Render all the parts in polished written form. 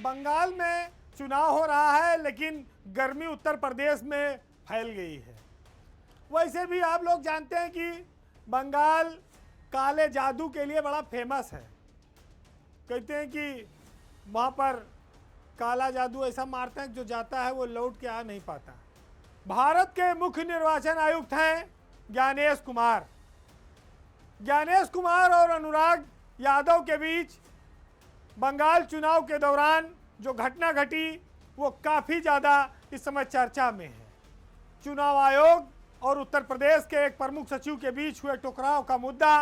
बंगाल में चुनाव हो रहा है लेकिन गर्मी उत्तर प्रदेश में फैल गई है। वैसे भी आप लोग जानते हैं कि बंगाल काले जादू के लिए बड़ा फेमस है। कहते हैं कि वहाँ पर काला जादू ऐसा मारते हैं जो जाता है वो लौट के आ नहीं पाता। भारत के मुख्य निर्वाचन आयुक्त हैं ज्ञानेश कुमार। ज्ञानेश कुमार और अनुराग यादव के बीच बंगाल चुनाव के दौरान जो घटना घटी वो काफ़ी ज़्यादा इस समय चर्चा में है। चुनाव आयोग और उत्तर प्रदेश के एक प्रमुख सचिव के बीच हुए टकराव का मुद्दा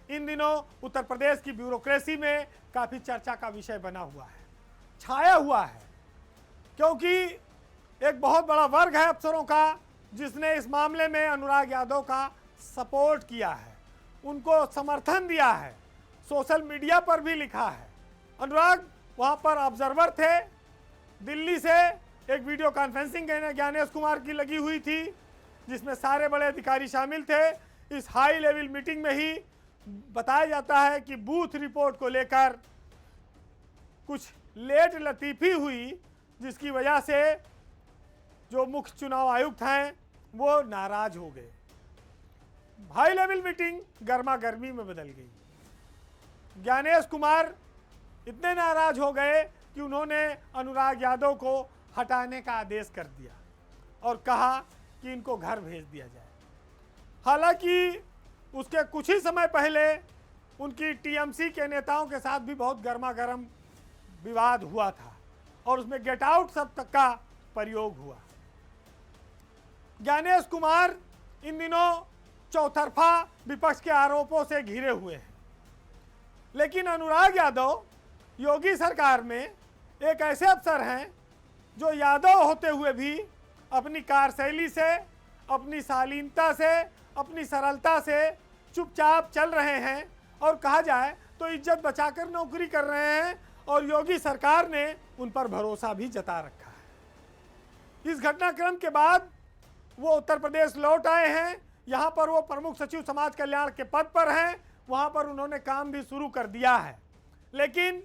इन दिनों उत्तर प्रदेश की ब्यूरोक्रेसी में काफ़ी चर्चा का विषय बना हुआ है, छाया हुआ है, क्योंकि एक बहुत बड़ा वर्ग है अफसरों का जिसने इस मामले में अनुराग यादव का सपोर्ट किया है, उनको समर्थन दिया है, सोशल मीडिया पर भी लिखा है। अनुराग वहाँ पर ऑब्जर्वर थे। दिल्ली से एक वीडियो कॉन्फ्रेंसिंग ज्ञानेश कुमार की लगी हुई थी जिसमें सारे बड़े अधिकारी शामिल थे। इस हाई लेवल मीटिंग में ही बताया जाता है कि बूथ रिपोर्ट को लेकर कुछ लेट लतीफ़ी हुई जिसकी वजह से जो मुख्य चुनाव आयुक्त हैं वो नाराज हो गए। हाई लेवल मीटिंग गर्मा गर्मी में बदल गई। ज्ञानेश कुमार इतने नाराज हो गए कि उन्होंने अनुराग यादव को हटाने का आदेश कर दिया और कहा कि इनको घर भेज दिया जाए। हालांकि उसके कुछ ही समय पहले उनकी टीएमसी के नेताओं के साथ भी बहुत गर्मा गर्म विवाद हुआ था और उसमें गेट आउट शब्द तक का प्रयोग हुआ। ज्ञानेश कुमार इन दिनों चौतरफा विपक्ष के आरोपों से घिरे हुए हैं, लेकिन अनुराग यादव योगी सरकार में एक ऐसे अफसर हैं जो यादव होते हुए भी अपनी कार्यशैली से, अपनी शालीनता से, अपनी सरलता से चुपचाप चल रहे हैं और कहा जाए तो इज्जत बचाकर नौकरी कर रहे हैं और योगी सरकार ने उन पर भरोसा भी जता रखा है। इस घटनाक्रम के बाद वो उत्तर प्रदेश लौट आए हैं। यहाँ पर वो प्रमुख सचिव समाज कल्याण के पद पर हैं, वहाँ पर उन्होंने काम भी शुरू कर दिया है, लेकिन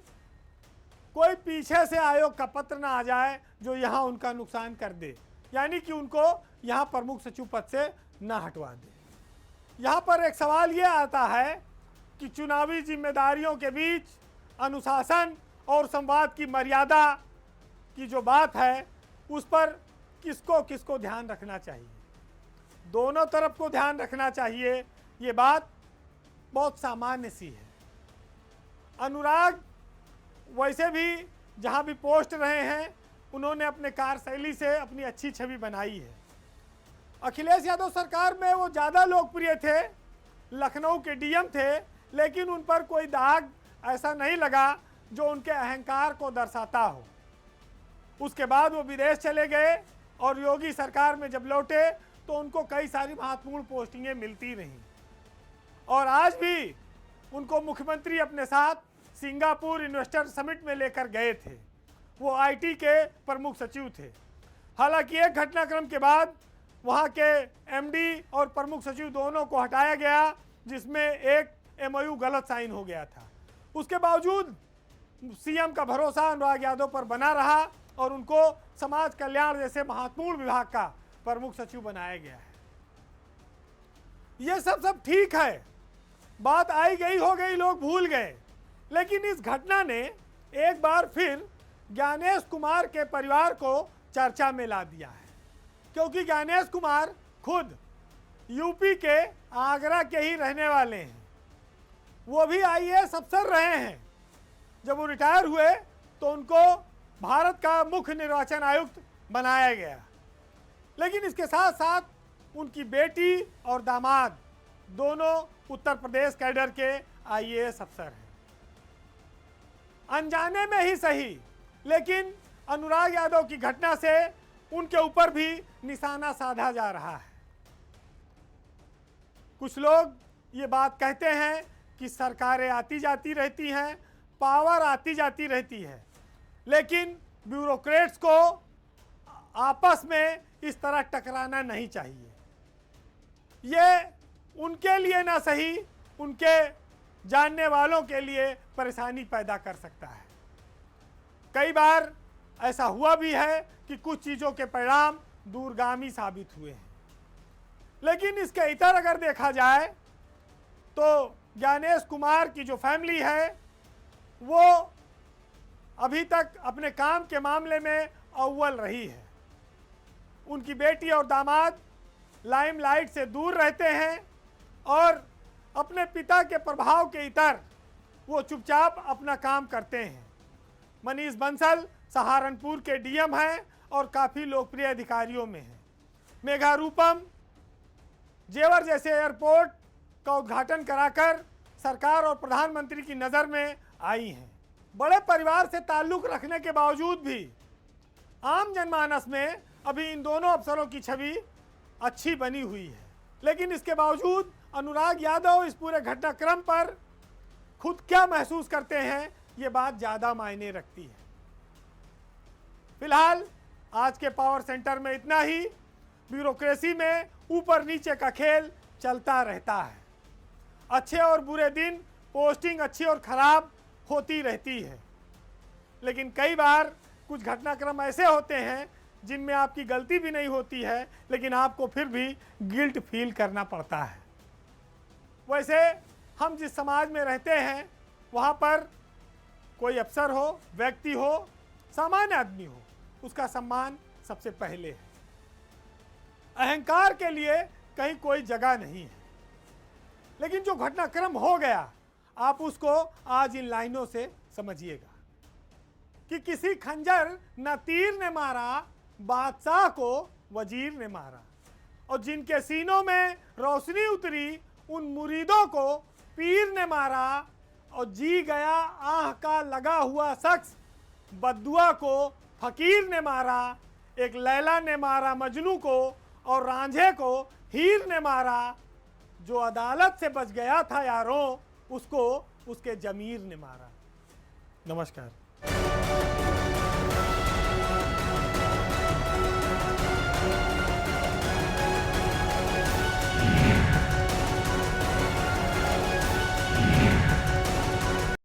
कोई पीछे से आयोग का पत्र ना आ जाए जो यहाँ उनका नुकसान कर दे, यानी कि उनको यहाँ प्रमुख सचिव पद से ना हटवा दे। यहाँ पर एक सवाल ये आता है कि चुनावी जिम्मेदारियों के बीच अनुशासन और संवाद की मर्यादा की जो बात है उस पर किसको किसको ध्यान रखना चाहिए। दोनों तरफ को ध्यान रखना चाहिए, ये बात बहुत सामान्य सी है। अनुराग वैसे भी जहाँ भी पोस्ट रहे हैं उन्होंने अपने कार्यशैली से अपनी अच्छी छवि बनाई है। अखिलेश यादव सरकार में वो ज़्यादा लोकप्रिय थे, लखनऊ के डीएम थे, लेकिन उन पर कोई दाग ऐसा नहीं लगा जो उनके अहंकार को दर्शाता हो। उसके बाद वो विदेश चले गए और योगी सरकार में जब लौटे तो उनको कई सारी महत्वपूर्ण पोस्टिंगें मिलती रहीं और आज भी उनको मुख्यमंत्री अपने साथ सिंगापुर इन्वेस्टर समिट में लेकर गए थे। वो आईटी के प्रमुख सचिव थे। हालांकि एक घटनाक्रम के बाद वहाँ के एमडी और प्रमुख सचिव दोनों को हटाया गया जिसमें एक एमओयू गलत साइन हो गया था। उसके बावजूद सीएम का भरोसा अनुराग यादव पर बना रहा और उनको समाज कल्याण जैसे महत्वपूर्ण विभाग का प्रमुख सचिव बनाया गया है। ये सब ठीक है, बात आई गई हो गई, लोग भूल गए, लेकिन इस घटना ने एक बार फिर ज्ञानेश कुमार के परिवार को चर्चा में ला दिया है, क्योंकि ज्ञानेश कुमार खुद यूपी के आगरा के ही रहने वाले हैं। वो भी आईएएस अफसर रहे हैं। जब वो रिटायर हुए तो उनको भारत का मुख्य निर्वाचन आयुक्त बनाया गया, लेकिन इसके साथ साथ उनकी बेटी और दामाद दोनों उत्तर प्रदेश कैडर के आईएएस अफसर हैं। अनजाने में ही सही, लेकिन अनुराग यादव की घटना से उनके ऊपर भी निशाना साधा जा रहा है। कुछ लोग ये बात कहते हैं कि सरकारें आती जाती रहती हैं, पावर आती जाती रहती है, लेकिन ब्यूरोक्रेट्स को आपस में इस तरह टकराना नहीं चाहिए। ये उनके लिए ना सही, उनके जानने वालों के लिए परेशानी पैदा कर सकता है। कई बार ऐसा हुआ भी है कि कुछ चीज़ों के परिणाम दूरगामी साबित हुए हैं। लेकिन इसके इतर अगर देखा जाए तो ज्ञानेश कुमार की जो फैमिली है वो अभी तक अपने काम के मामले में अव्वल रही है। उनकी बेटी और दामाद लाइमलाइट से दूर रहते हैं और अपने पिता के प्रभाव के इतर वो चुपचाप अपना काम करते हैं। मनीष बंसल सहारनपुर के डीएम हैं और काफ़ी लोकप्रिय अधिकारियों में हैं। मेघा रूपम जेवर जैसे एयरपोर्ट का उद्घाटन कराकर सरकार और प्रधानमंत्री की नज़र में आई हैं। बड़े परिवार से ताल्लुक़ रखने के बावजूद भी आम जनमानस में अभी इन दोनों अफसरों की छवि अच्छी बनी हुई है। लेकिन इसके बावजूद अनुराग यादव इस पूरे घटनाक्रम पर खुद क्या महसूस करते हैं, ये बात ज़्यादा मायने रखती है। फिलहाल आज के पावर सेंटर में इतना ही। ब्यूरोक्रेसी में ऊपर नीचे का खेल चलता रहता है। अच्छे और बुरे दिन पोस्टिंग अच्छी और ख़राब होती रहती है, लेकिन कई बार कुछ घटनाक्रम ऐसे होते हैं जिनमें आपकी गलती भी नहीं होती है, लेकिन आपको फिर भी गिल्ट फील करना पड़ता है। वैसे हम जिस समाज में रहते हैं वहाँ पर कोई अफसर हो, व्यक्ति हो, सामान्य आदमी हो, उसका सम्मान सबसे पहले है। अहंकार के लिए कहीं कोई जगह नहीं है। लेकिन जो घटनाक्रम हो गया आप उसको आज इन लाइनों से समझिएगा कि किसी खंजर न तीर ने मारा, बादशाह को वजीर ने मारा, और जिनके सीनों में रोशनी उतरी उन मुरीदों को पीर ने मारा, और जी गया आह का लगा हुआ शख्स बद्दुआ को फकीर ने मारा। एक लैला ने मारा मजनू को और रांझे को हीर ने मारा। जो अदालत से बच गया था यारों, उसको उसके जमीर ने मारा। नमस्कार।